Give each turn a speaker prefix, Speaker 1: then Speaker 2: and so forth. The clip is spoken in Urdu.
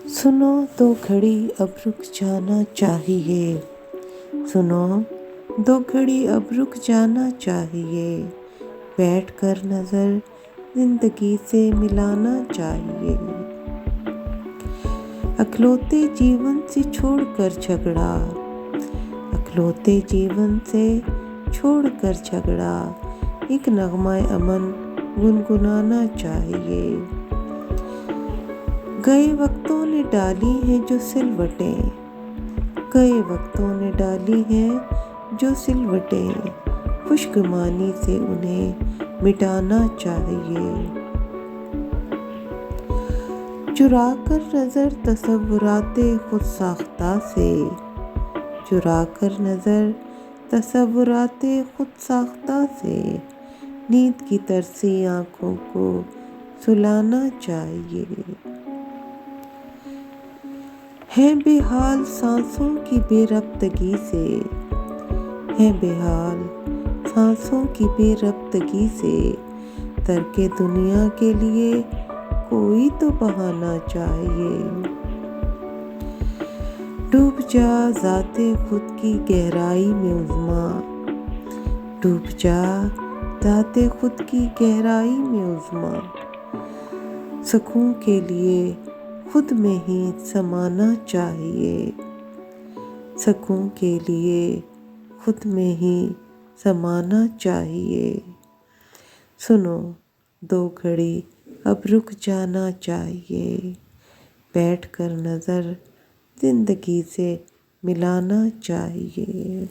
Speaker 1: سنو دو گھڑی اب رک جانا چاہیے، سنو دو گھڑی اب رک جانا چاہیے، بیٹھ کر نظر زندگی سے ملانا چاہیے۔ اکلوتے جیون سے چھوڑ کر جھگڑا، اکلوتے جیون سے چھوڑ کر جھگڑا، ایک نغمہ امن گنگنانا چاہیے۔ گئے وقتوں نے ڈالی ہیں جو سلوٹیں، گئے وقتوں نے ڈالی ہیں جو سلوٹیں، خوشگمانی سے انہیں مٹانا چاہیے۔ چرا کر نظر تصورات خود ساختہ سے، چرا کر نظر تصورات خود ساختہ سے، نیند کی ترسی آنکھوں کو سلانا چاہیے۔ ہیں بے حال سانسوں کی بے ربطگی سے، ہیں بے حال سانسوں کی بے ربطگی سے، ترک دنیا کے لیے کوئی تو بہانا چاہیے۔ ڈوب جا ذات خود کی گہرائی میں عظمیٰ، ڈوب جا ذات خود کی گہرائی میں عظمیٰ، سکون کے لیے خود میں ہی سمانا چاہیے، سکون کے لیے خود میں ہی سمانا چاہیے۔ سنو دو گھڑی اب رک جانا چاہیے، بیٹھ کر نظر زندگی سے ملانا چاہیے۔